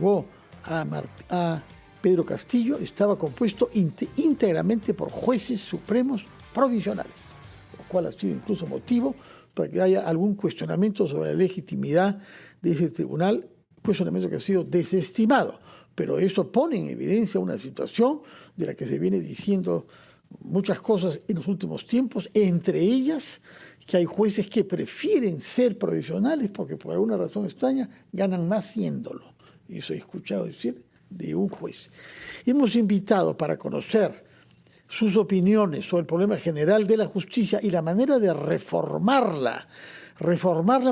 juzgó a Pedro Castillo estaba compuesto íntegramente por jueces supremos provisionales, lo cual ha sido incluso motivo para que haya algún cuestionamiento sobre la legitimidad de ese tribunal, cuestionamiento que ha sido desestimado. Pero eso pone en evidencia una situación de la que se viene diciendo muchas cosas en los últimos tiempos, entre ellas que hay jueces que prefieren ser provisionales porque por alguna razón extraña ganan más siéndolo. Y eso he escuchado decir de un juez. Hemos invitado para conocer sus opiniones sobre el problema general de la justicia y la manera de reformarla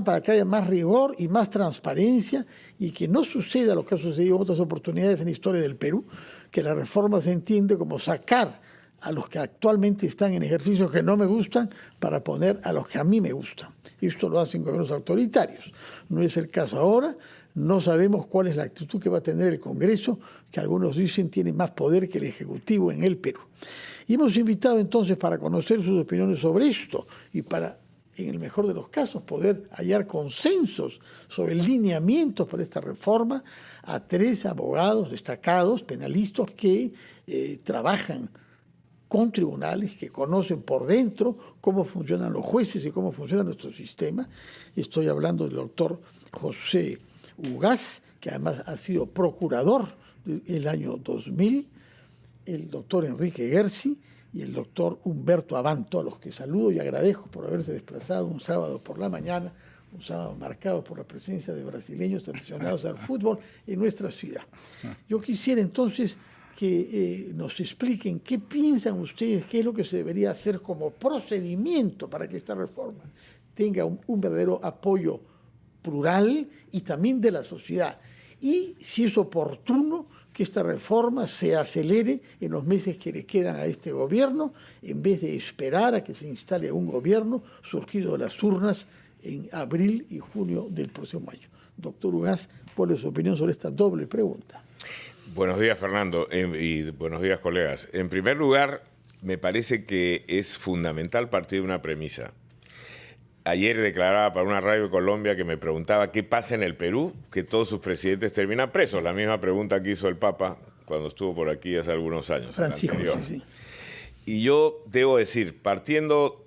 para que haya más rigor y más transparencia y que no suceda lo que ha sucedido en otras oportunidades en la historia del Perú, que la reforma se entiende como sacar a los que actualmente están en ejercicios que no me gustan para poner a los que a mí me gustan. Esto lo hacen gobiernos autoritarios. No es el caso ahora. No sabemos cuál es la actitud que va a tener el Congreso, que algunos dicen tiene más poder que el Ejecutivo en el Perú. Y hemos invitado entonces para conocer sus opiniones sobre esto y para, en el mejor de los casos, poder hallar consensos sobre lineamientos para esta reforma a 3 abogados destacados, penalistas, que trabajan con tribunales, que conocen por dentro cómo funcionan los jueces y cómo funciona nuestro sistema. Estoy hablando del doctor José Ugaz, que además ha sido procurador el año 2000, el doctor Enrique Gersi y el doctor Humberto Abanto, a los que saludo y agradezco por haberse desplazado un sábado por la mañana, un sábado marcado por la presencia de brasileños aficionados al fútbol en nuestra ciudad. Yo quisiera entonces que nos expliquen qué piensan ustedes, qué es lo que se debería hacer como procedimiento para que esta reforma tenga un verdadero apoyo plural y también de la sociedad. Y si es oportuno que esta reforma se acelere en los meses que le quedan a este gobierno, en vez de esperar a que se instale un gobierno surgido de las urnas en abril y junio del próximo año. Doctor Ugaz, ¿cuál es su opinión sobre esta doble pregunta? Buenos días, Fernando, y buenos días, colegas. En primer lugar, me parece que es fundamental partir de una premisa. Ayer declaraba para una radio de Colombia que me preguntaba qué pasa en el Perú, que todos sus presidentes terminan presos. La misma pregunta que hizo el Papa cuando estuvo por aquí hace algunos años. Francisco, sí. Y yo debo decir, partiendo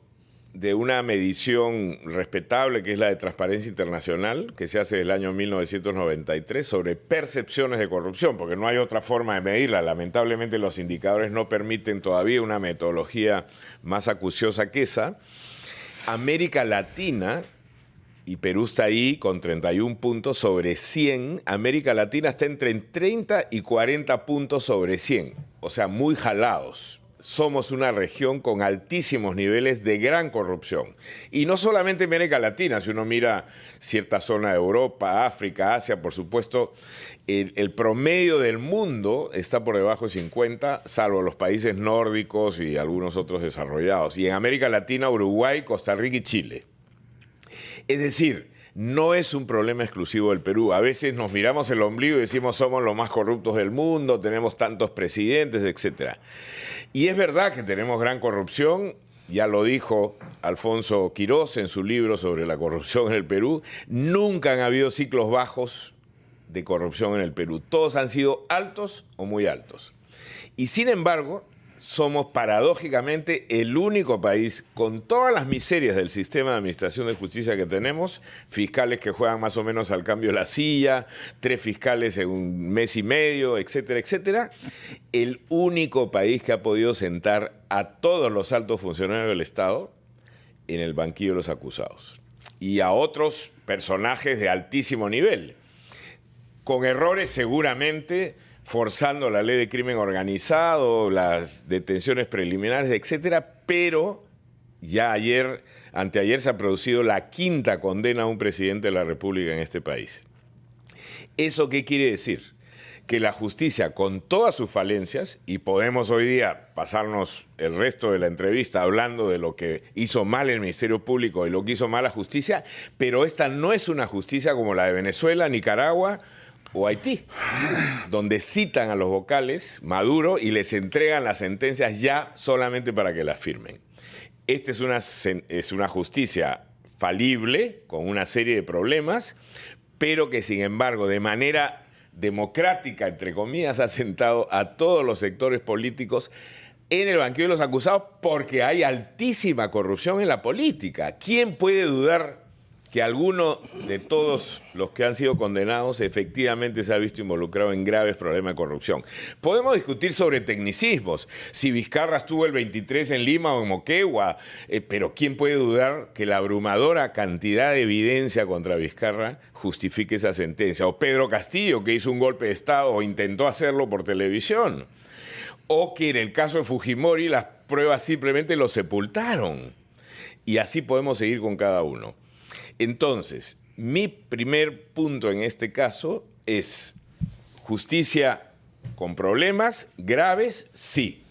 de una medición respetable, que es la de Transparencia Internacional, que se hace desde el año 1993, sobre percepciones de corrupción, porque no hay otra forma de medirla. Lamentablemente los indicadores no permiten todavía una metodología más acuciosa que esa. América Latina, y Perú está ahí con 31 puntos sobre 100, América Latina está entre 30 y 40 puntos sobre 100, o sea, muy jalados. Somos una región con altísimos niveles de gran corrupción. Y no solamente en América Latina, si uno mira cierta zona de Europa, África, Asia, por supuesto, el promedio del mundo está por debajo de 50, salvo los países nórdicos y algunos otros desarrollados. Y en América Latina, Uruguay, Costa Rica y Chile. Es decir, no es un problema exclusivo del Perú. A veces nos miramos el ombligo y decimos somos los más corruptos del mundo, tenemos tantos presidentes, etc. Y es verdad que tenemos gran corrupción, ya lo dijo Alfonso Quirós en su libro sobre la corrupción en el Perú. Nunca han habido ciclos bajos de corrupción en el Perú. Todos han sido altos o muy altos. Y sin embargo, somos paradójicamente el único país con todas las miserias del sistema de administración de justicia que tenemos, fiscales que juegan más o menos al cambio de la silla, 3 fiscales en un mes y medio, etcétera, etcétera. El único país que ha podido sentar a todos los altos funcionarios del Estado en el banquillo de los acusados y a otros personajes de altísimo nivel, con errores seguramente, forzando la ley de crimen organizado, las detenciones preliminares, etcétera, pero ya anteayer se ha producido la 5ª condena a un presidente de la República en este país. ¿Eso qué quiere decir? Que la justicia, con todas sus falencias, y podemos hoy día pasarnos el resto de la entrevista hablando de lo que hizo mal el Ministerio Público y lo que hizo mal la justicia, pero esta no es una justicia como la de Venezuela, Nicaragua o Haití, donde citan a los vocales Maduro y les entregan las sentencias ya solamente para que las firmen. Esta es una justicia falible, con una serie de problemas, pero que sin embargo de manera democrática, entre comillas, ha sentado a todos los sectores políticos en el banquillo de los acusados porque hay altísima corrupción en la política. ¿Quién puede dudar que alguno de todos los que han sido condenados efectivamente se ha visto involucrado en graves problemas de corrupción? Podemos discutir sobre tecnicismos, si Vizcarra estuvo el 23 en Lima o en Moquegua, pero ¿quién puede dudar que la abrumadora cantidad de evidencia contra Vizcarra justifique esa sentencia? O Pedro Castillo, que hizo un golpe de Estado o intentó hacerlo por televisión. O que en el caso de Fujimori las pruebas simplemente lo sepultaron. Y así podemos seguir con cada uno. Entonces, mi primer punto en este caso es justicia con problemas graves, sí,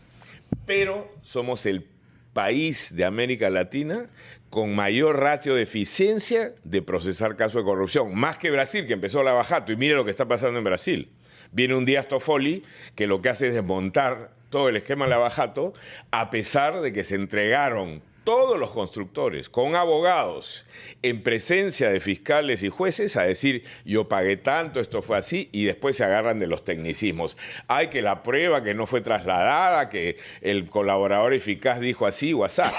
pero somos el país de América Latina con mayor ratio de eficiencia de procesar casos de corrupción, más que Brasil, que empezó lavajato, y mire lo que está pasando en Brasil. Viene un Díaz Toffoli que lo que hace es desmontar todo el esquema lavajato, a pesar de que se entregaron todos los constructores, con abogados, en presencia de fiscales y jueces, a decir, yo pagué tanto, esto fue así, y después se agarran de los tecnicismos. Hay que la prueba que no fue trasladada, que el colaborador eficaz dijo así o asá.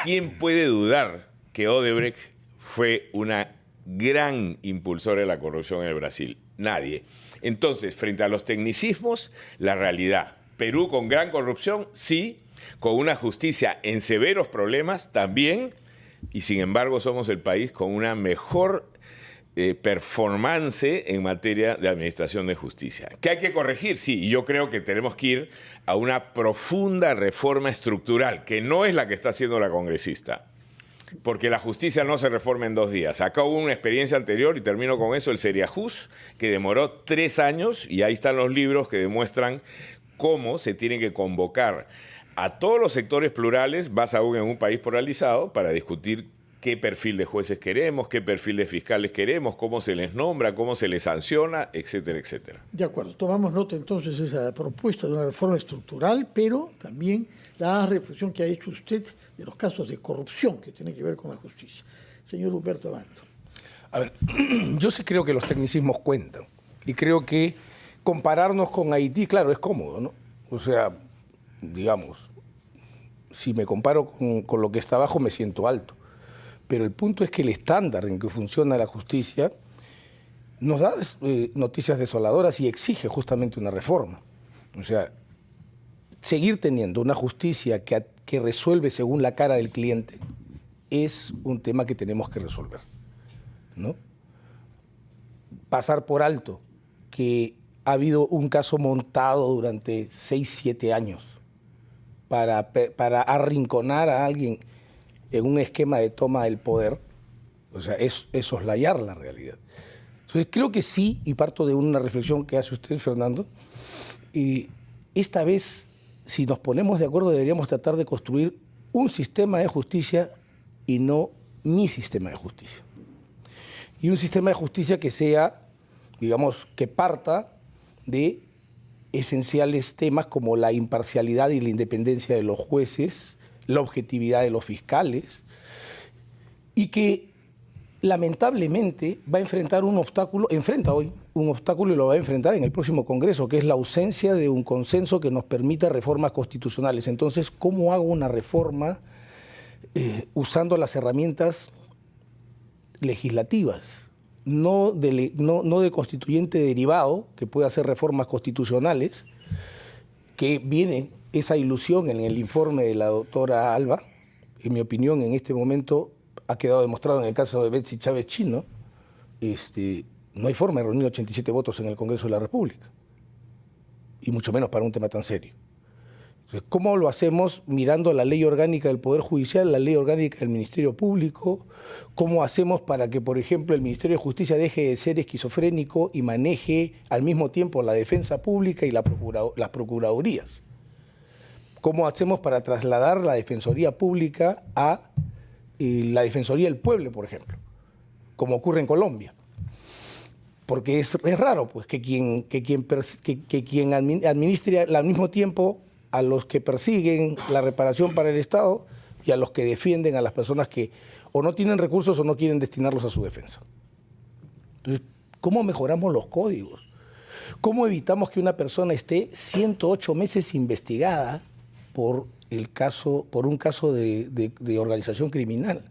¿Quién puede dudar que Odebrecht fue una gran impulsora de la corrupción en el Brasil? Nadie. Entonces, frente a los tecnicismos, la realidad. Perú con gran corrupción, sí. Con una justicia en severos problemas también, y sin embargo somos el país con una mejor performance en materia de administración de justicia. ¿Qué hay que corregir? Sí, y yo creo que tenemos que ir a una profunda reforma estructural, que no es la que está haciendo la congresista, porque la justicia no se reforma en 2 días. Acá hubo una experiencia anterior, y termino con eso, el Seriajus, que demoró 3 años, y ahí están los libros que demuestran cómo se tiene que convocar a todos los sectores plurales, más aún en un país polarizado, para discutir qué perfil de jueces queremos, qué perfil de fiscales queremos, cómo se les nombra, cómo se les sanciona, etcétera, etcétera. De acuerdo, tomamos nota entonces de esa propuesta de una reforma estructural, pero también la reflexión que ha hecho usted de los casos de corrupción que tienen que ver con la justicia. Señor Humberto Abanto. A ver, yo sí creo que los tecnicismos cuentan, y creo que compararnos con Haití, claro, es cómodo, ¿no? O sea, digamos, si me comparo con lo que está abajo me siento alto. Pero el punto es que el estándar en que funciona la justicia nos da noticias desoladoras y exige justamente una reforma. O sea, seguir teniendo una justicia que resuelve según la cara del cliente es un tema que tenemos que resolver, ¿no? Pasar por alto que ha habido un caso montado durante 6, 7 años para arrinconar a alguien en un esquema de toma del poder, o sea, es soslayar la realidad. Entonces creo que sí, y parto de una reflexión que hace usted, Fernando, y esta vez, si nos ponemos de acuerdo, deberíamos tratar de construir un sistema de justicia y no mi sistema de justicia. Y un sistema de justicia que sea, digamos, que parta de esenciales temas como la imparcialidad y la independencia de los jueces, la objetividad de los fiscales, y que lamentablemente va a enfrentar un obstáculo, enfrenta hoy un obstáculo y lo va a enfrentar en el próximo Congreso, que es la ausencia de un consenso que nos permita reformas constitucionales. Entonces, ¿cómo hago una reforma usando las herramientas legislativas? No de constituyente derivado, que puede hacer reformas constitucionales, que viene esa ilusión en el informe de la doctora Alba. En mi opinión, en este momento ha quedado demostrado en el caso de Betsy Chávez Chino, no hay forma de reunir 87 votos en el Congreso de la República, y mucho menos para un tema tan serio. Entonces, ¿cómo lo hacemos? Mirando la ley orgánica del Poder Judicial, la ley orgánica del Ministerio Público. ¿Cómo hacemos para que, por ejemplo, el Ministerio de Justicia deje de ser esquizofrénico y maneje al mismo tiempo la defensa pública y las procuradurías? ¿Cómo hacemos para trasladar la Defensoría Pública a la Defensoría del Pueblo, por ejemplo, como ocurre en Colombia? Porque es raro pues, que quien administre al mismo tiempo a los que persiguen la reparación para el Estado y a los que defienden a las personas que o no tienen recursos o no quieren destinarlos a su defensa. Entonces, ¿cómo mejoramos los códigos? ¿Cómo evitamos que una persona esté 108 meses investigada por un caso de organización criminal?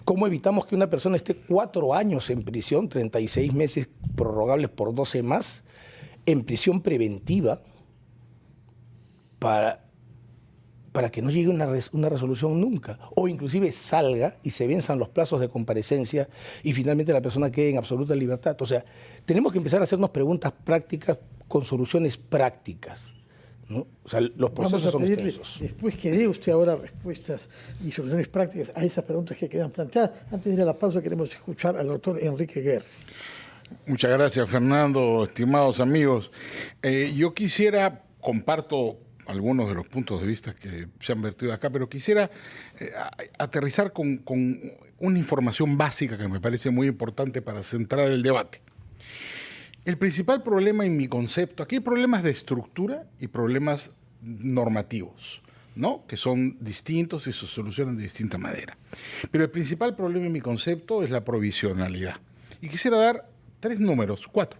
¿Cómo evitamos que una persona esté 4 años en prisión, 36 meses prorrogables por 12 más, en prisión preventiva, para que no llegue una resolución nunca? O inclusive salga y se venzan los plazos de comparecencia y finalmente la persona quede en absoluta libertad. O sea, tenemos que empezar a hacernos preguntas prácticas con soluciones prácticas, ¿no? O sea, los procesos son extensos. Después que dé usted ahora respuestas y soluciones prácticas a esas preguntas que quedan planteadas, antes de ir a la pausa queremos escuchar al doctor Enrique Gers. Muchas gracias, Fernando, estimados amigos. Yo comparto algunos de los puntos de vista que se han vertido acá, pero quisiera aterrizar con una información básica que me parece muy importante para centrar el debate. El principal problema en mi concepto, aquí hay problemas de estructura y problemas normativos, ¿no?, que son distintos y se solucionan de distinta manera. Pero el principal problema en mi concepto es la provisionalidad. Y quisiera dar 4.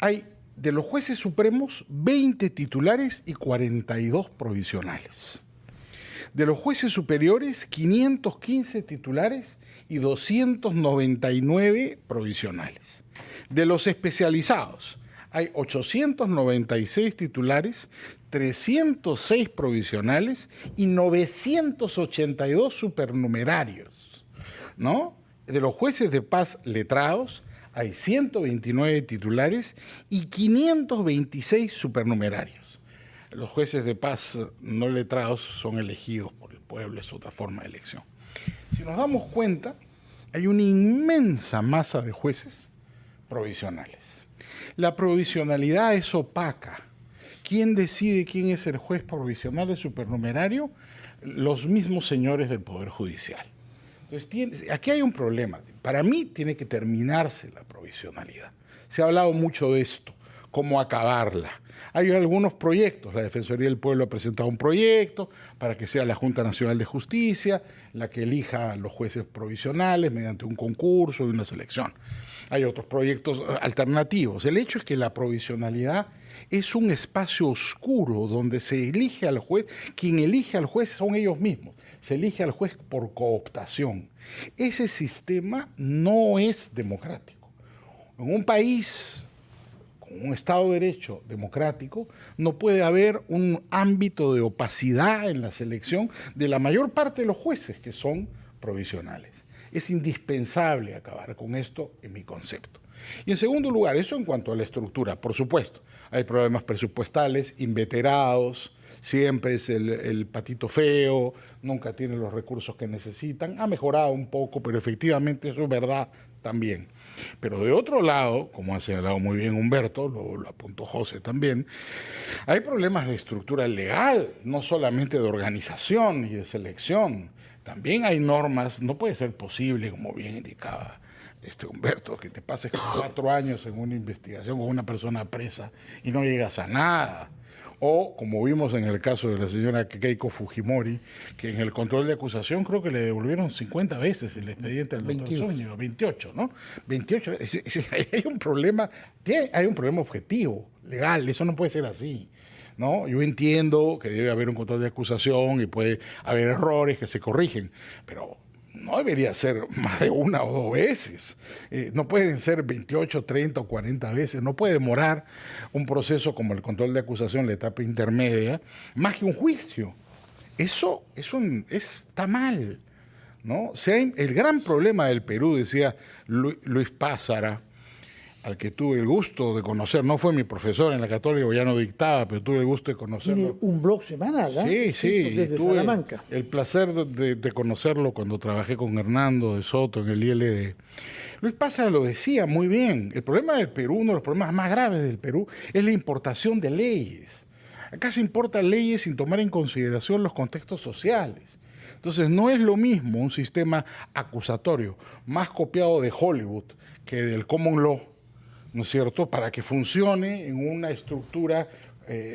Hay de los jueces supremos 20 titulares y 42 provisionales. De los jueces superiores, 515 titulares y 299 provisionales. De los especializados, hay 896 titulares, 306 provisionales y 982 supernumerarios, ¿no? De los jueces de paz letrados, hay 129 titulares y 526 supernumerarios. Los jueces de paz no letrados son elegidos por el pueblo, es otra forma de elección. Si nos damos cuenta, hay una inmensa masa de jueces provisionales. La provisionalidad es opaca. ¿Quién decide quién es el juez provisional y supernumerario? Los mismos señores del Poder Judicial. Entonces, aquí hay un problema. Para mí tiene que terminarse la provisionalidad. Se ha hablado mucho de esto, cómo acabarla. Hay algunos proyectos. La Defensoría del Pueblo ha presentado un proyecto para que sea la Junta Nacional de Justicia la que elija a los jueces provisionales mediante un concurso y una selección. Hay otros proyectos alternativos. El hecho es que la provisionalidad es un espacio oscuro donde se elige al juez. Quien elige al juez son ellos mismos. Se elige al juez por cooptación. Ese sistema no es democrático. En un país con un Estado de Derecho democrático no puede haber un ámbito de opacidad en la selección de la mayor parte de los jueces que son provisionales. Es indispensable acabar con esto en mi concepto. Y en segundo lugar, eso en cuanto a la estructura, por supuesto. Hay problemas presupuestales, inveterados, siempre es el patito feo, nunca tiene los recursos que necesitan. Ha mejorado un poco, pero efectivamente eso es verdad también. Pero de otro lado, como ha señalado muy bien Humberto, lo apuntó José también, hay problemas de estructura legal, no solamente de organización y de selección. También hay normas, no puede ser posible, como bien indicaba Humberto, que te pases 4 años en una investigación con una persona presa y no llegas a nada. O, como vimos en el caso de la señora Keiko Fujimori, que en el control de acusación creo que le devolvieron 50 veces el expediente al doctor Zúñiga, 28, ¿no? 28. Hay un problema objetivo, legal, eso no puede ser así, ¿no? Yo entiendo que debe haber un control de acusación y puede haber errores que se corrigen, pero no debería ser más de 1 o 2 veces. No pueden ser 28, 30 o 40 veces. No puede demorar un proceso como el control de acusación, la etapa intermedia, más que un juicio. Eso está mal, ¿no? O sea, el gran problema del Perú, decía Luis Pázara, al que tuve el gusto de conocer, no fue mi profesor en la Católica, ya no dictaba, pero tuve el gusto de conocerlo. Tiene un blog semanal, ¿eh? Sí, desde tuve Salamanca. el placer de conocerlo cuando trabajé con Hernando de Soto en el ILD. Luis Pázara lo decía muy bien, el problema del Perú, uno de los problemas más graves del Perú, es la importación de leyes. Acá se importan leyes sin tomar en consideración los contextos sociales. Entonces, no es lo mismo un sistema acusatorio más copiado de Hollywood que del common law, ¿no es cierto?, para que funcione en una estructura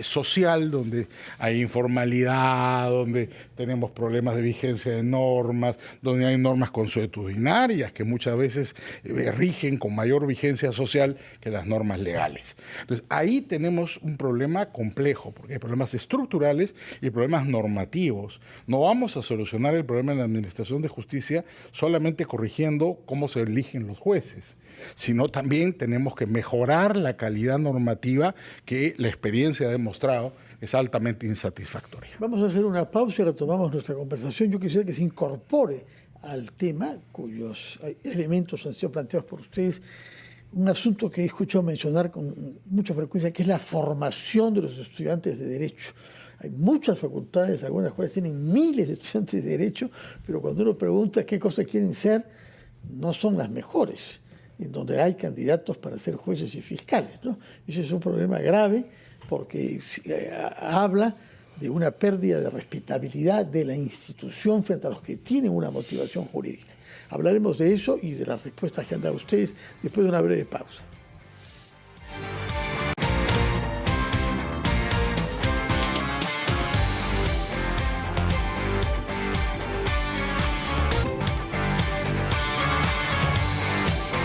social, donde hay informalidad, donde tenemos problemas de vigencia de normas, donde hay normas consuetudinarias que muchas veces rigen con mayor vigencia social que las normas legales. Entonces, ahí tenemos un problema complejo, porque hay problemas estructurales y problemas normativos. No vamos a solucionar el problema en la administración de justicia solamente corrigiendo cómo se eligen los jueces, sino también tenemos que mejorar la calidad normativa que la experiencia ha demostrado es altamente insatisfactoria. Vamos a hacer una pausa y retomamos nuestra conversación. Yo quisiera que se incorpore al tema cuyos elementos han sido planteados por ustedes, un asunto que he escuchado mencionar con mucha frecuencia, que es la formación de los estudiantes de Derecho. Hay muchas facultades, algunas cuales tienen miles de estudiantes de Derecho, pero cuando uno pregunta qué cosas quieren ser, no son las mejores, en donde hay candidatos para ser jueces y fiscales, ¿no? Ese es un problema grave porque habla de una pérdida de respetabilidad de la institución frente a los que tienen una motivación jurídica. Hablaremos de eso y de las respuestas que han dado ustedes después de una breve pausa.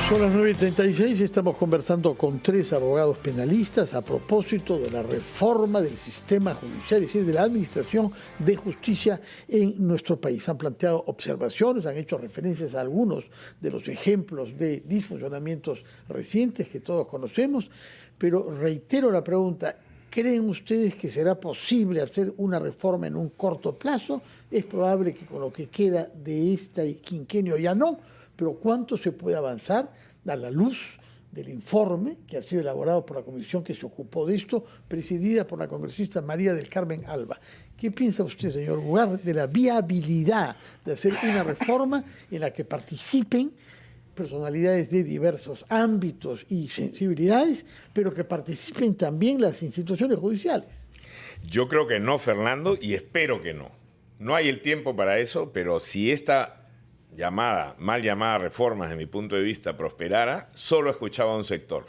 Son las 9:36, estamos conversando con 3 abogados penalistas a propósito de la reforma del sistema judicial, es decir, de la administración de justicia en nuestro país. Han planteado observaciones, han hecho referencias a algunos de los ejemplos de disfuncionamientos recientes que todos conocemos, pero reitero la pregunta: ¿creen ustedes que será posible hacer una reforma en un corto plazo? Es probable que con lo que queda de este quinquenio ya no, pero ¿cuánto se puede avanzar a la luz del informe que ha sido elaborado por la comisión que se ocupó de esto, presidida por la congresista María del Carmen Alba? ¿Qué piensa usted, señor Ugarte, de la viabilidad de hacer una reforma en la que participen personalidades de diversos ámbitos y sensibilidades, pero que participen también las instituciones judiciales? Yo creo que no, Fernando, y espero que no. No hay el tiempo para eso, pero si esta mal llamada reforma, desde mi punto de vista, prosperara, solo escuchaba a un sector,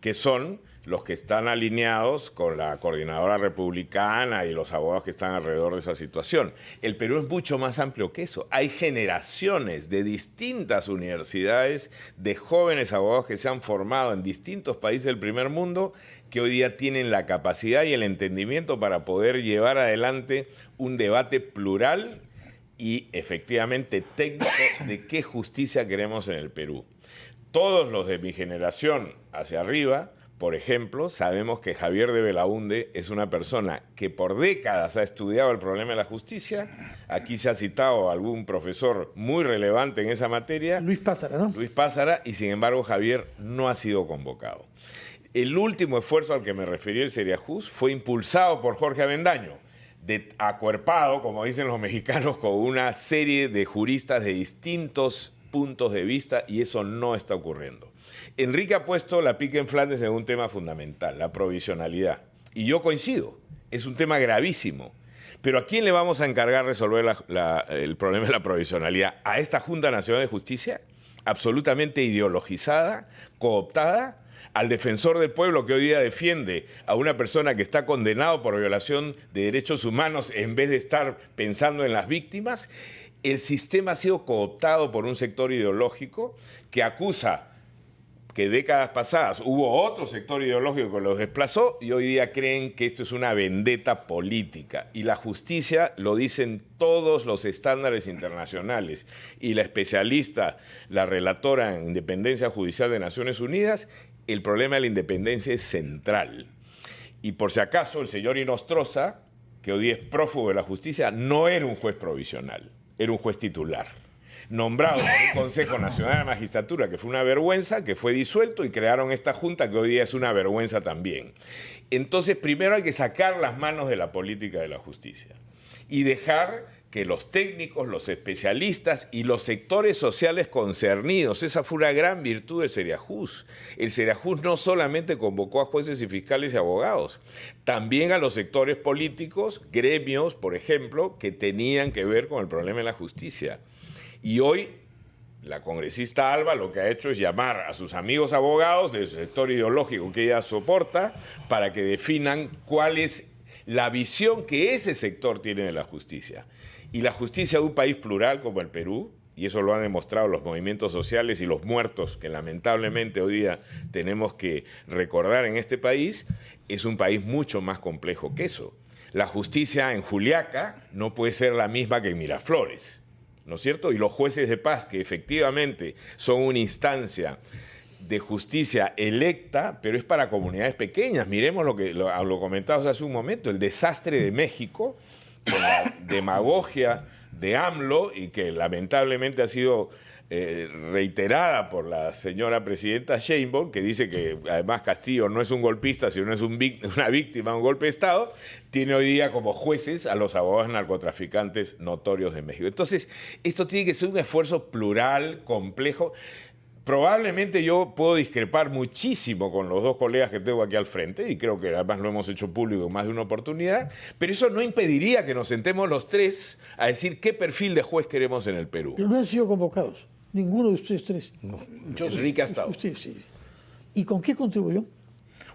que son los que están alineados con la coordinadora republicana y los abogados que están alrededor de esa situación. El Perú es mucho más amplio que eso. Hay generaciones de distintas universidades de jóvenes abogados que se han formado en distintos países del primer mundo que hoy día tienen la capacidad y el entendimiento para poder llevar adelante un debate plural y efectivamente técnico de qué justicia queremos en el Perú. Todos los de mi generación hacia arriba, por ejemplo, sabemos que Javier de Belaúnde es una persona que por décadas ha estudiado el problema de la justicia. Aquí se ha citado a algún profesor muy relevante en esa materia. Luis Pázara, ¿no? Luis Pázara, y sin embargo Javier no ha sido convocado. El último esfuerzo al que me referí, el Seriajus, fue impulsado por Jorge Avendaño, acuerpado, como dicen los mexicanos, con una serie de juristas de distintos puntos de vista, y eso no está ocurriendo. Enrique ha puesto la pica en Flandes en un tema fundamental, la provisionalidad. Y yo coincido, es un tema gravísimo. Pero ¿a quién le vamos a encargar resolver el problema de la provisionalidad? ¿A esta Junta Nacional de Justicia? Absolutamente ideologizada, cooptada. Al defensor del pueblo que hoy día defiende a una persona que está condenado por violación de derechos humanos en vez de estar pensando en las víctimas. El sistema ha sido cooptado por un sector ideológico que acusa que décadas pasadas hubo otro sector ideológico que los desplazó y hoy día creen que esto es una vendetta política. Y la justicia, lo dicen todos los estándares internacionales, y la especialista, la relatora en Independencia Judicial de Naciones Unidas, el problema de la independencia es central. Y por si acaso, el señor Inostroza, que hoy día es prófugo de la justicia, no era un juez provisional, era un juez titular, nombrado por un Consejo Nacional de Magistratura, que fue una vergüenza, que fue disuelto, y crearon esta junta que hoy día es una vergüenza también. Entonces, primero hay que sacar las manos de la política de la justicia y dejar que los técnicos, los especialistas y los sectores sociales concernidos, esa fue una gran virtud del Seriajus. El Seriajus no solamente convocó a jueces y fiscales y abogados, también a los sectores políticos, gremios, por ejemplo, que tenían que ver con el problema de la justicia. Y hoy La congresista Alba lo que ha hecho es llamar a sus amigos abogados del sector ideológico que ella soporta para que definan cuál es la visión que ese sector tiene de la justicia. Y la justicia de un país plural como el Perú, y eso lo han demostrado los movimientos sociales y los muertos que lamentablemente hoy día tenemos que recordar en este país, es un país mucho más complejo que eso. La justicia en Juliaca no puede ser la misma que en Miraflores, ¿no es cierto? Y los jueces de paz, que efectivamente son una instancia de justicia electa, pero es para comunidades pequeñas. Miremos lo comentamos hace un momento, el desastre de México, con la demagogia de AMLO, y que lamentablemente ha sido reiterada por la señora presidenta Sheinbaum, que dice que además Castillo no es un golpista, sino es una víctima de un golpe de Estado, tiene hoy día como jueces a los abogados narcotraficantes notorios de México. Entonces, esto tiene que ser un esfuerzo plural, complejo. Probablemente yo puedo discrepar muchísimo con los dos colegas que tengo aquí al frente, y creo que además lo hemos hecho público en más de una oportunidad, pero eso no impediría que nos sentemos los tres a decir qué perfil de juez queremos en el Perú. Pero no han sido convocados, ninguno de ustedes tres. No. Enrique ha estado. Usted, sí. ¿Y con qué contribuyó?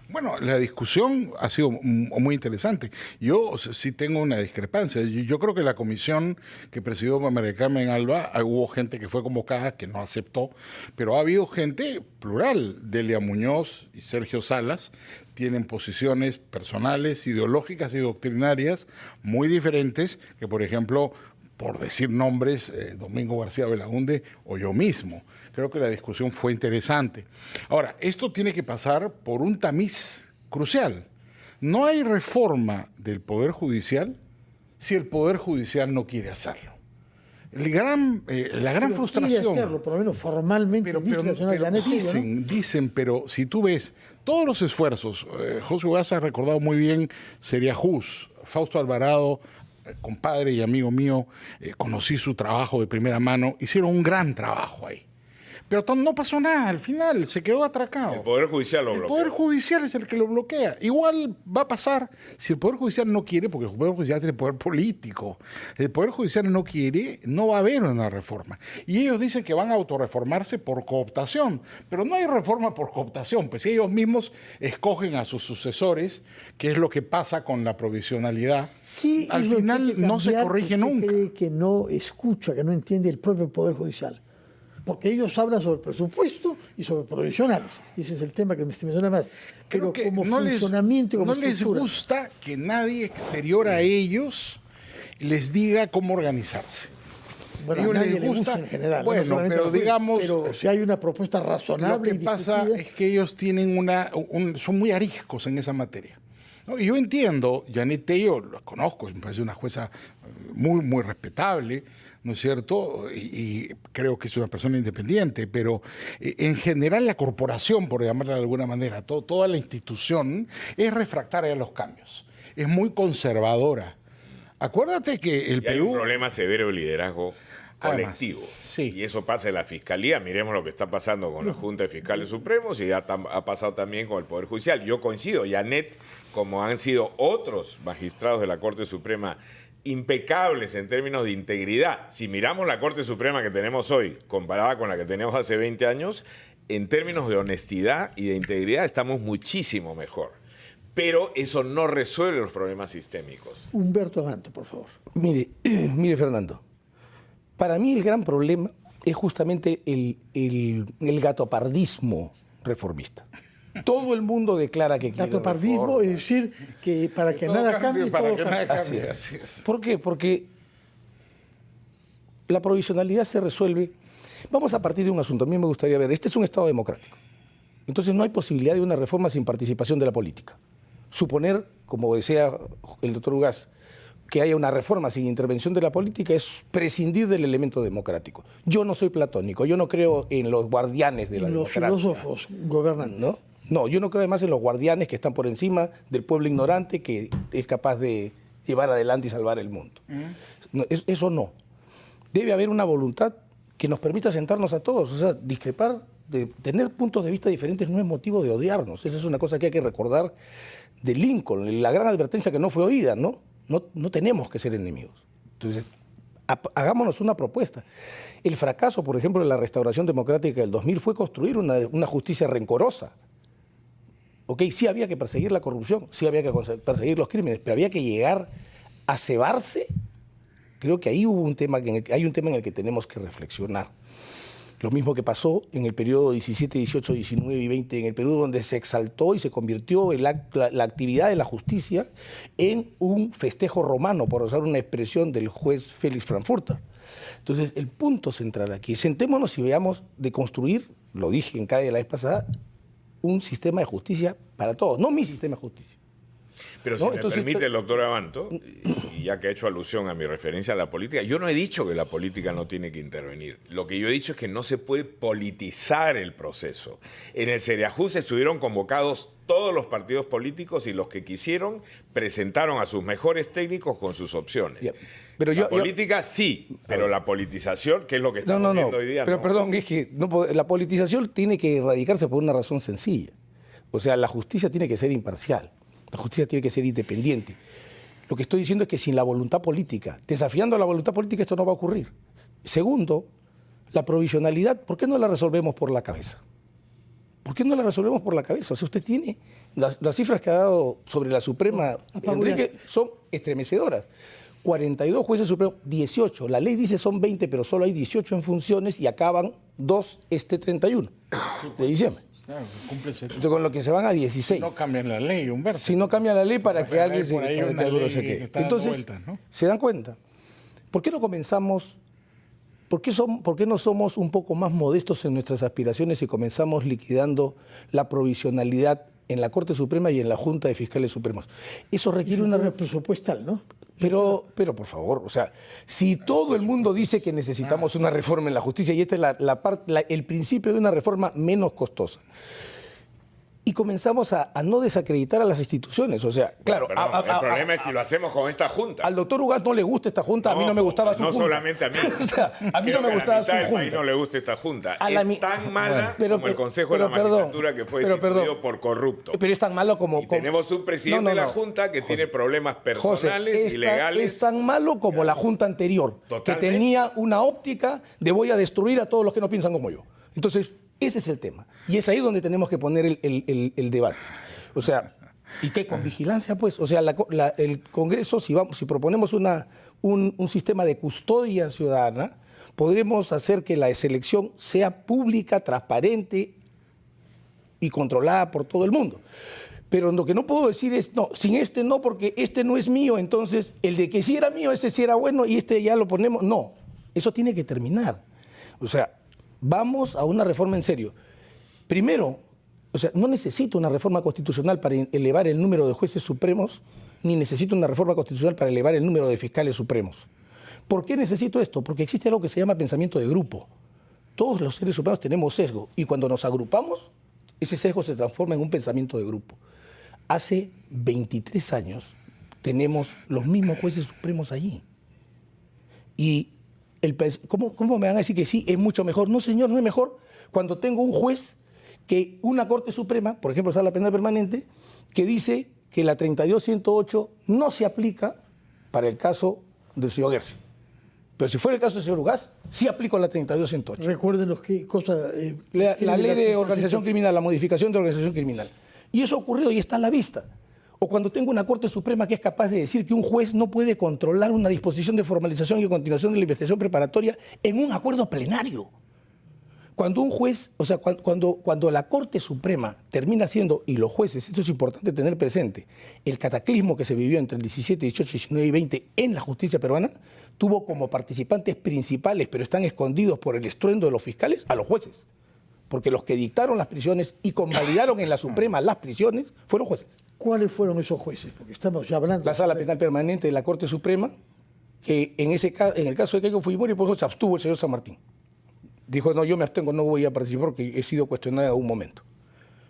Bueno, la discusión ha sido muy interesante. Yo sí tengo una discrepancia. Yo creo que la comisión que presidió María Carmen Alba, hubo gente que fue convocada que no aceptó, pero ha habido gente plural. Delia Muñoz y Sergio Salas tienen posiciones personales, ideológicas y doctrinarias muy diferentes que, por ejemplo, por decir nombres, Domingo García Belaúnde o yo mismo. Creo que la discusión fue interesante. Ahora, esto tiene que pasar por un tamiz crucial. No hay reforma del Poder Judicial si el Poder Judicial no quiere hacerlo. La gran frustración... Quiere hacerlo, por lo menos formalmente, dicen, pero si tú ves todos los esfuerzos, José Ugaz ha recordado muy bien Seria Jus, Fausto Alvarado, compadre y amigo mío, conocí su trabajo de primera mano, hicieron un gran trabajo ahí. Pero no pasó nada, al final se quedó atracado. El Poder Judicial lo bloquea. El Poder Judicial es el que lo bloquea. Igual va a pasar si el Poder Judicial no quiere, porque el Poder Judicial tiene poder político. El Poder Judicial no quiere, no va a haber una reforma. Y ellos dicen que van a autorreformarse por cooptación. Pero no hay reforma por cooptación, pues ellos mismos escogen a sus sucesores, que es lo que pasa con la provisionalidad. Al final no se corrige nunca. Cree que no escucha, que no entiende el propio Poder Judicial. Porque ellos hablan sobre presupuesto y sobre provisionales. Ese es el tema que me suena más. Pero que como funcionamiento y como estructura. No les gusta que nadie exterior a ellos les diga cómo organizarse. Bueno, a nadie le gusta en general. Bueno, no pero digamos... Pero si hay una propuesta razonable. Lo que pasa es que ellos tienen son muy ariscos en esa materia. ¿No? Y yo entiendo, Janet Tello, la conozco, me parece una jueza muy, muy respetable, ¿no es cierto? Y creo que es una persona independiente, pero en general la corporación, por llamarla de alguna manera, toda la institución es refractaria a los cambios, es muy conservadora. Acuérdate que el Perú... Hay un problema severo de liderazgo colectivo. Además, sí. Y eso pasa en la Fiscalía. Miremos lo que está pasando con la Junta de Fiscales Supremos y ha pasado también con el Poder Judicial. Yo coincido, Janet, como han sido otros magistrados de la Corte Suprema, impecables en términos de integridad. Si miramos la Corte Suprema que tenemos hoy, comparada con la que teníamos hace 20 años, en términos de honestidad y de integridad estamos muchísimo mejor. Pero eso no resuelve los problemas sistémicos. Humberto Abanto, por favor. Mire, Fernando. Para mí el gran problema es justamente el gatopardismo reformista. Todo el mundo declara que quiere gatopardismo, es decir, que para que nada cambie, todo cambie. Así es. ¿Por qué? Porque la provisionalidad se resuelve. Vamos a partir de un asunto. A mí me gustaría ver, este es un Estado democrático. Entonces no hay posibilidad de una reforma sin participación de la política. Suponer, como decía el doctor Ugaz, que haya una reforma sin intervención de la política es prescindir del elemento democrático. Yo no soy platónico, yo no creo en los guardianes de la democracia. Los filósofos gobernantes. No, yo no creo además en los guardianes que están por encima del pueblo ignorante que es capaz de llevar adelante y salvar el mundo. No, eso no. Debe haber una voluntad que nos permita sentarnos a todos, o sea, discrepar, de tener puntos de vista diferentes no es motivo de odiarnos. Esa es una cosa que hay que recordar de Lincoln, la gran advertencia que no fue oída, ¿no? No tenemos que ser enemigos. Entonces, hagámonos una propuesta. El fracaso, por ejemplo, de la restauración democrática del 2000 fue construir una justicia rencorosa. ¿Ok? Sí había que perseguir la corrupción, sí había que perseguir los crímenes, pero había que llegar a cebarse. Creo que ahí hay un tema en el que tenemos que reflexionar. Lo mismo que pasó en el periodo 17, 18, 19 y 20 en el Perú, donde se exaltó y se convirtió la actividad de la justicia en un festejo romano, por usar una expresión del juez Félix Frankfurter. Entonces, el punto central aquí, sentémonos y veamos de construir, lo dije en CADE la vez pasada, un sistema de justicia para todos, no mi sistema de justicia. Pero si me permite el doctor Abanto, y ya que ha hecho alusión a mi referencia a la política, yo no he dicho que la política no tiene que intervenir. Lo que yo he dicho es que no se puede politizar el proceso. En el Seriajuste estuvieron convocados todos los partidos políticos y los que quisieron presentaron a sus mejores técnicos con sus opciones. Yeah. Pero la política sí, pero la politización, que es lo que estamos viendo hoy día. Pero perdón, es que la politización tiene que erradicarse por una razón sencilla. O sea, la justicia tiene que ser imparcial. La justicia tiene que ser independiente. Lo que estoy diciendo es que sin la voluntad política, desafiando a la voluntad política, esto no va a ocurrir. Segundo, la provisionalidad, ¿por qué no la resolvemos por la cabeza? ¿Por qué no la resolvemos por la cabeza? O sea, usted tiene las cifras que ha dado sobre la Suprema, Enrique, son estremecedoras. 42 jueces supremos, 18. La ley dice son 20, pero solo hay 18 en funciones y acaban 2 este 31 de diciembre. Claro, cumple entonces, con lo que se van a 16. No cambian la ley, Humberto. Si no cambian la ley para que alguien se quede. Entonces, vueltas, ¿no? ¿Se dan cuenta? ¿Por qué no comenzamos, por qué no somos un poco más modestos en nuestras aspiraciones y comenzamos liquidando la provisionalidad en la Corte Suprema y en la Junta de Fiscales Supremos? Eso requiere una presupuestal, ¿no? Pero por favor, o sea, si todo el mundo dice que necesitamos una reforma en la justicia y este es el principio de una reforma menos costosa, y comenzamos a no desacreditar a las instituciones, o sea, claro... el problema es si lo hacemos con esta Junta. Al doctor Ugaz no le gusta esta Junta, a mí no me gustaba su Junta. No solamente a mí. O sea, a mí no me gustaba su Junta. A mí no le gusta esta Junta. Es tan mala como el Consejo de la Magistratura que fue destituido por corrupto. Pero es tan malo como... Y tenemos un presidente de la Junta que tiene problemas personales y legales. Es tan malo como la Junta anterior, que tenía una óptica de voy a destruir a todos los que no piensan como yo. Entonces... ese es el tema. Y es ahí donde tenemos que poner el debate. O sea, ¿y qué? Con vigilancia, pues. O sea, el Congreso, si proponemos un sistema de custodia ciudadana, podremos hacer que la selección sea pública, transparente y controlada por todo el mundo. Pero lo que no puedo decir es, no, sin este no, porque este no es mío, entonces el de que sí era mío, ese sí era bueno y este ya lo ponemos. No, eso tiene que terminar. O sea, vamos a una reforma en serio. Primero, o sea, no necesito una reforma constitucional para elevar el número de jueces supremos, ni necesito una reforma constitucional para elevar el número de fiscales supremos. ¿Por qué necesito esto? Porque existe algo que se llama pensamiento de grupo. Todos los seres humanos tenemos sesgo y cuando nos agrupamos, ese sesgo se transforma en un pensamiento de grupo. Hace 23 años tenemos los mismos jueces supremos allí. Y ¿cómo me van a decir que sí, es mucho mejor? No, señor, no es mejor cuando tengo un juez que una Corte Suprema, por ejemplo, Sala Penal Permanente, que dice que la 32.108 no se aplica para el caso del señor Gersi. Pero si fuera el caso del señor Ugaz, sí aplico la 32.108. Recuérdenos qué cosa... la ley de organización criminal, la modificación de organización criminal. Y eso ha ocurrido y está a la vista. O cuando tengo una Corte Suprema que es capaz de decir que un juez no puede controlar una disposición de formalización y continuación de la investigación preparatoria en un acuerdo plenario. Cuando un juez, o sea, cuando la Corte Suprema termina siendo, y los jueces, esto es importante tener presente, el cataclismo que se vivió entre el 17, 18, 19 y 20 en la justicia peruana, tuvo como participantes principales, pero están escondidos por el estruendo de los fiscales, a los jueces. Porque los que dictaron las prisiones y convalidaron en la Suprema las prisiones fueron jueces. ¿Cuáles fueron esos jueces? Porque estamos ya hablando... La Sala Penal Permanente de la Corte Suprema, que en el caso de Keiko Fujimori, por ejemplo, se abstuvo el señor San Martín. Dijo, no, yo me abstengo, no voy a participar porque he sido cuestionado en un momento.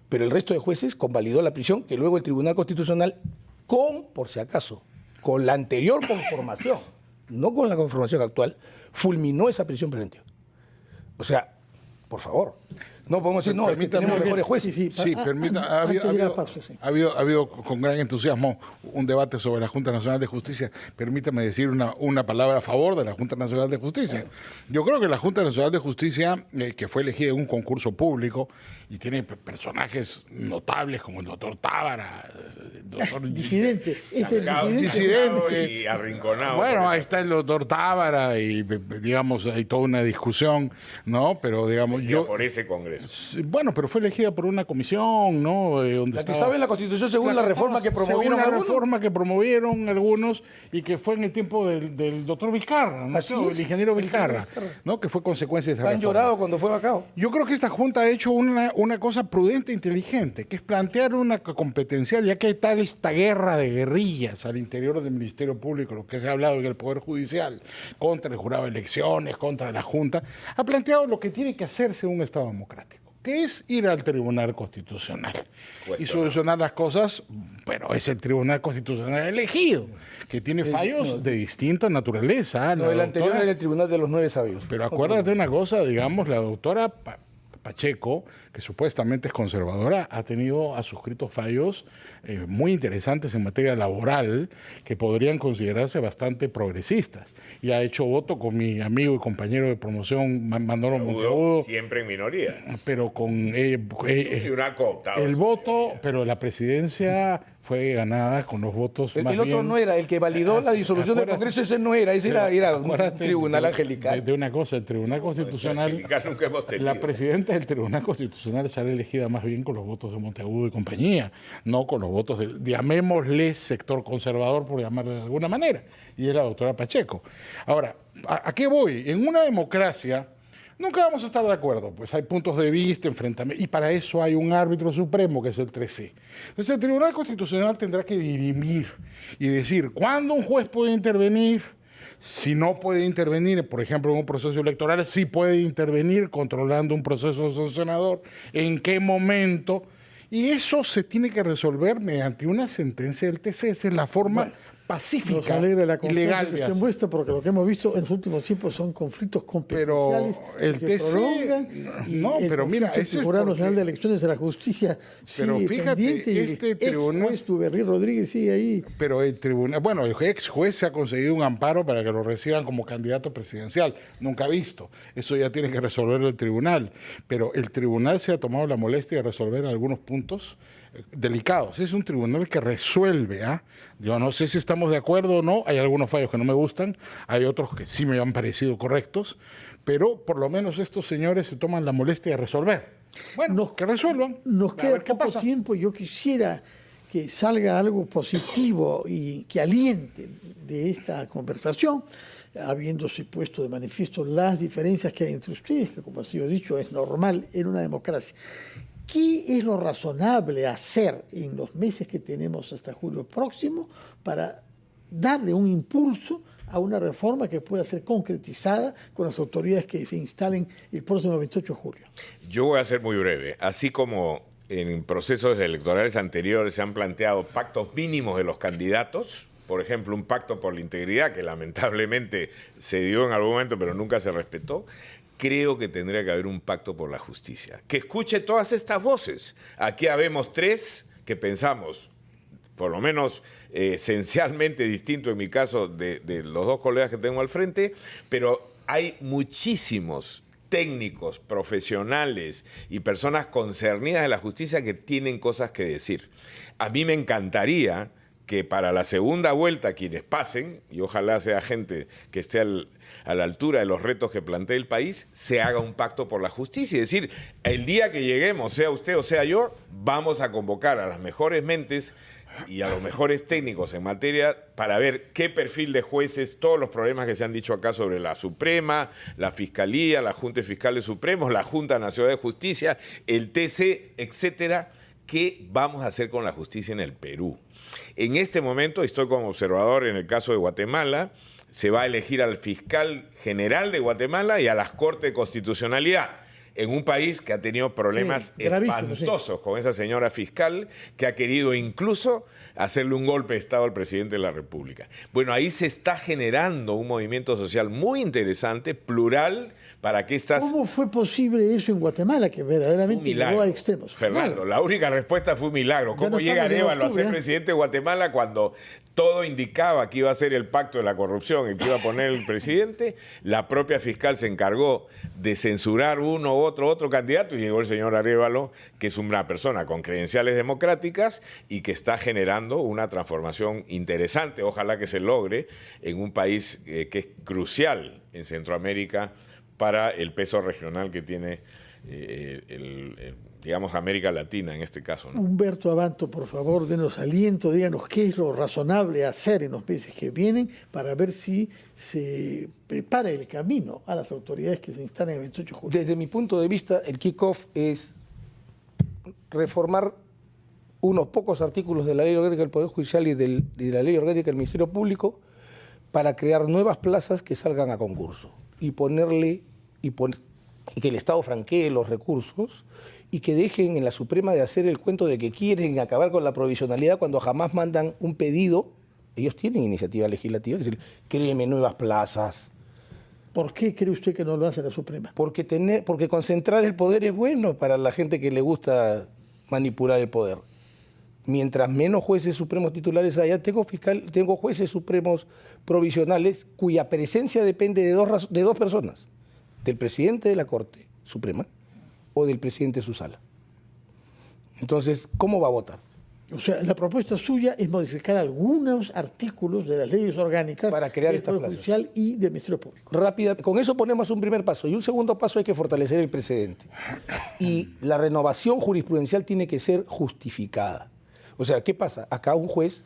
Pero el resto de jueces convalidó la prisión, que luego el Tribunal Constitucional, por si acaso, con la anterior conformación, no con la conformación actual, fulminó esa prisión preventiva. O sea, por favor. No podemos decir, no, es que tenemos mejores jueces. Sí, permita, ha habido con gran entusiasmo un debate sobre la Junta Nacional de Justicia. Permítame decir una palabra a favor de la Junta Nacional de Justicia. Yo creo que la Junta Nacional de Justicia, que fue elegida en un concurso público y tiene personajes notables como el doctor Tábara, el doctor disidente, disidente y arrinconado. Bueno, ahí está el doctor Tábara y digamos hay toda una discusión, ¿no? Pero digamos por ese congreso. Bueno, pero fue elegida por una comisión, ¿no? Donde estaba en la Constitución según la reforma que promovieron algunos. La reforma que promovieron algunos y que fue en el tiempo del doctor Vizcarra, ¿no? El ingeniero Vizcarra, ¿no? Que fue consecuencia de esa reforma. Han llorado cuando fue vacado. Yo creo que esta Junta ha hecho una cosa prudente e inteligente, que es plantear una competencial, ya que hay tal esta guerra de guerrillas al interior del Ministerio Público, lo que se ha hablado en el Poder Judicial, contra el jurado de elecciones, contra la Junta, ha planteado lo que tiene que hacerse un Estado democrático, que es ir al Tribunal Constitucional y solucionar las cosas, pero es el Tribunal Constitucional elegido, que tiene fallos de distinta naturaleza. No, el anterior era el Tribunal de los 9 Sabios. Pero acuérdate una cosa, digamos, la doctora Pacheco, que supuestamente es conservadora, ha suscrito fallos muy interesantes en materia laboral que podrían considerarse bastante progresistas. Y ha hecho voto con mi amigo y compañero de promoción, Manolo Monteagudo. Siempre en minoría. Pero con el voto, pero la presidencia fue ganada con los votos más bien. El otro no era, el que validó la disolución del Congreso, ese no era, ese era un tribunal angelical. De una cosa, el Tribunal Constitucional, la presidenta del Tribunal Constitucional será elegida más bien con los votos de Monteagudo y compañía, no con los votos llamémosle sector conservador, por llamarle de alguna manera, y es la doctora Pacheco. Ahora, ¿a qué voy? En una democracia nunca vamos a estar de acuerdo, pues hay puntos de vista, enfrentamientos, y para eso hay un árbitro supremo que es el 13. Entonces el Tribunal Constitucional tendrá que dirimir y decir cuándo un juez puede intervenir, si no puede intervenir, por ejemplo, en un proceso electoral, si puede intervenir controlando un proceso sancionador, en qué momento, y eso se tiene que resolver mediante una sentencia del TC. Esa es la forma pacífica. Nos alegra la confianza legal que usted muestra, porque lo que hemos visto en los últimos tiempos son conflictos competenciales el que se prolongan. Pero mira, el Tribunal Nacional de Elecciones de la Justicia sigue pendiente, y el juez Duberry Rodríguez sigue ahí. Pero el tribunal, bueno, el ex juez se ha conseguido un amparo para que lo reciban como candidato presidencial. Nunca visto. Eso ya tiene que resolverlo el tribunal. Pero el tribunal se ha tomado la molestia de resolver algunos puntos delicados. Es un tribunal que resuelve. Yo no sé si estamos de acuerdo o no. Hay algunos fallos que no me gustan, hay otros que sí me han parecido correctos, pero por lo menos estos señores se toman la molestia de resolver. Bueno, que resuelvan. Nos queda poco tiempo. Yo quisiera que salga algo positivo y que aliente de esta conversación, habiéndose puesto de manifiesto las diferencias que hay entre ustedes, que como ha sido dicho es normal en una democracia. ¿Qué es lo razonable hacer en los meses que tenemos hasta julio próximo para darle un impulso a una reforma que pueda ser concretizada con las autoridades que se instalen el próximo 28 de julio? Yo voy a ser muy breve. Así como en procesos electorales anteriores se han planteado pactos mínimos de los candidatos, por ejemplo, un pacto por la integridad que lamentablemente se dio en algún momento pero nunca se respetó, creo que tendría que haber un pacto por la justicia, que escuche todas estas voces. Aquí habemos 3 que pensamos, por lo menos esencialmente distinto en mi caso de los 2 colegas que tengo al frente, pero hay muchísimos técnicos, profesionales y personas concernidas de la justicia que tienen cosas que decir. A mí me encantaría que para la segunda vuelta quienes pasen, y ojalá sea gente que esté a la altura de los retos que plantea el país, se haga un pacto por la justicia. Es decir, el día que lleguemos, sea usted o sea yo, vamos a convocar a las mejores mentes y a los mejores técnicos en materia para ver qué perfil de jueces, todos los problemas que se han dicho acá sobre la Suprema, la Fiscalía, la Junta de Fiscales Supremos, la Junta Nacional de Justicia, el TC, etcétera, qué vamos a hacer con la justicia en el Perú. En este momento, estoy como observador en el caso de Guatemala, se va a elegir al fiscal general de Guatemala y a las Cortes de Constitucionalidad, en un país que ha tenido problemas espantosos con esa señora fiscal que ha querido incluso hacerle un golpe de Estado al presidente de la República. Bueno, ahí se está generando un movimiento social muy interesante, plural, para que estas... ¿Cómo fue posible eso en Guatemala, que verdaderamente llegó a extremos? Fernando, Claro. la única respuesta fue un milagro. ¿Cómo llega Arévalo a ser presidente de Guatemala cuando todo indicaba que iba a ser el pacto de la corrupción y que iba a poner el presidente? La propia fiscal se encargó de censurar uno u otro candidato y llegó el señor Arévalo, que es una persona con credenciales democráticas y que está generando una transformación interesante. Ojalá que se logre en un país que es crucial en Centroamérica para el peso regional que tiene digamos, América Latina en este caso, ¿no? Humberto Abanto, por favor, denos aliento, díganos qué es lo razonable hacer en los meses que vienen para ver si se prepara el camino a las autoridades que se instalan el 28 de julio. Desde mi punto de vista, el kick-off es reformar unos pocos artículos de la Ley Orgánica del Poder Judicial y de la Ley Orgánica del Ministerio Público para crear nuevas plazas que salgan a concurso y que el Estado franquee los recursos y que dejen en la Suprema de hacer el cuento de que quieren acabar con la provisionalidad cuando jamás mandan un pedido. Ellos tienen iniciativa legislativa, es decir, créeme nuevas plazas. ¿Por qué cree usted que no lo hace la Suprema? Porque concentrar el poder es bueno para la gente que le gusta manipular el poder. Mientras menos jueces supremos titulares haya, tengo jueces supremos provisionales cuya presencia depende de dos personas, del presidente de la Corte Suprema o del presidente de su sala. Entonces, ¿cómo va a votar? O sea, la propuesta suya es modificar algunos artículos de las leyes orgánicas para crear del estas Poder plazas Judicial y del Ministerio Público. Con eso ponemos un primer paso. Y un segundo paso hay que fortalecer el precedente. Y la renovación jurisprudencial tiene que ser justificada. O sea, ¿qué pasa? Acá un juez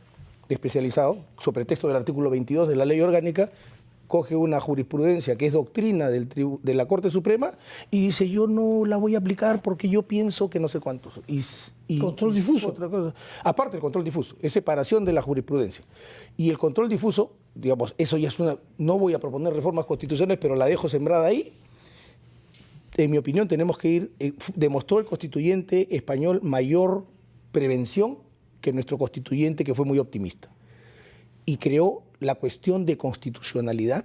especializado, sobre texto del artículo 22 de la Ley Orgánica, coge una jurisprudencia que es doctrina de la Corte Suprema y dice, yo no la voy a aplicar porque yo pienso que no sé cuántos. Control difuso. Otra cosa. Aparte del control difuso, es separación de la jurisprudencia. Y el control difuso, digamos, eso ya es no voy a proponer reformas constitucionales, pero la dejo sembrada ahí. En mi opinión, tenemos que ir, demostró el constituyente español mayor prevención que nuestro constituyente, que fue muy optimista. Y creó la cuestión de constitucionalidad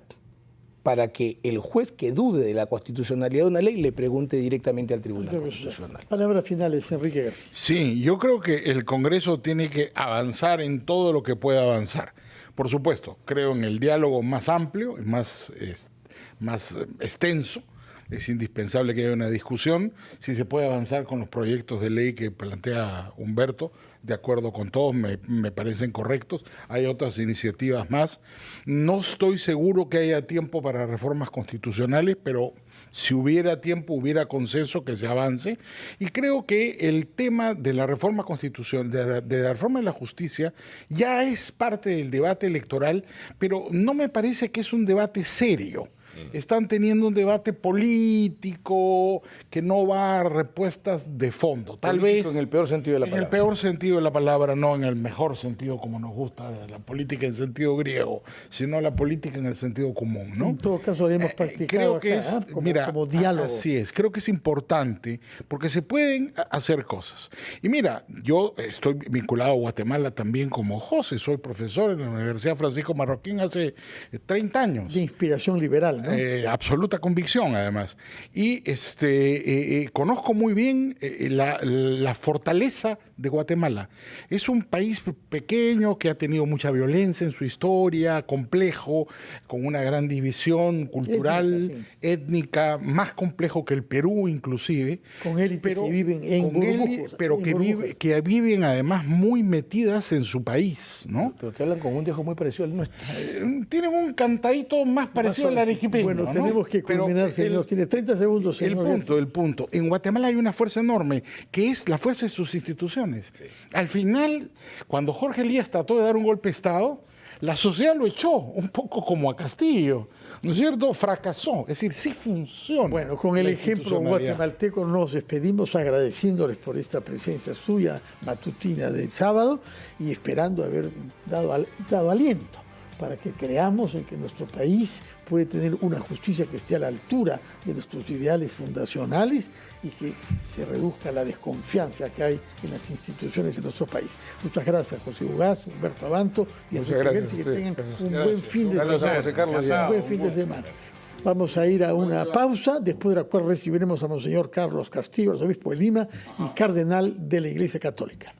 para que el juez que dude de la constitucionalidad de una ley le pregunte directamente al Tribunal Constitucional. Palabras finales, Enrique García. Sí, yo creo que el Congreso tiene que avanzar en todo lo que pueda avanzar. Por supuesto, creo en el diálogo más amplio, más extenso. Es indispensable que haya una discusión. Si se puede avanzar con los proyectos de ley que plantea Humberto, de acuerdo con todos, me parecen correctos. Hay otras iniciativas más. No estoy seguro que haya tiempo para reformas constitucionales, pero si hubiera tiempo, hubiera consenso, que se avance. Y creo que el tema de la reforma constitucional, de la reforma de la justicia, ya es parte del debate electoral, pero no me parece que es un debate serio. Están teniendo un debate político que no va a respuestas de fondo. Tal vez en el peor sentido de la palabra. En el peor sentido de la palabra, no en el mejor sentido como nos gusta la política en sentido griego, sino la política en el sentido común, ¿no? En todo caso, lo hemos practicado creo que acá, como diálogo. Así es, creo que es importante porque se pueden hacer cosas. Y mira, yo estoy vinculado a Guatemala también como José, soy profesor en la Universidad Francisco Marroquín hace 30 años. De inspiración liberal, ¿no? Absoluta convicción, además. Y conozco muy bien la fortaleza de Guatemala. Es un país pequeño que ha tenido mucha violencia en su historia, complejo, con una gran división cultural, étnica, más complejo que el Perú, inclusive. Con élites que viven en burbujas. Pero que viven además muy metidas en su país, ¿no? Pero que hablan con un dejo muy parecido al nuestro. Tienen un cantadito más parecido al arequipeño. Bueno, ¿no? tenemos que culminar, señor. Tiene 30 segundos, señor. El punto. En Guatemala hay una fuerza enorme, que es la fuerza de sus instituciones. Sí. Al final, cuando Jorge Elías trató de dar un golpe de Estado, la sociedad lo echó, un poco como a Castillo, ¿no es cierto? Fracasó, es decir, sí funciona. Bueno, con el ejemplo guatemalteco nos despedimos agradeciéndoles por esta presencia suya matutina del sábado y esperando haber dado aliento para que creamos en que nuestro país puede tener una justicia que esté a la altura de nuestros ideales fundacionales y que se reduzca la desconfianza que hay en las instituciones de nuestro país. Muchas gracias, José Ugaz, Humberto Abanto y a ustedes, que tengan un buen fin de semana. Vamos a ir a una pausa, después de la cual recibiremos a Monseñor Carlos Castillo, arzobispo de Lima y cardenal de la Iglesia Católica.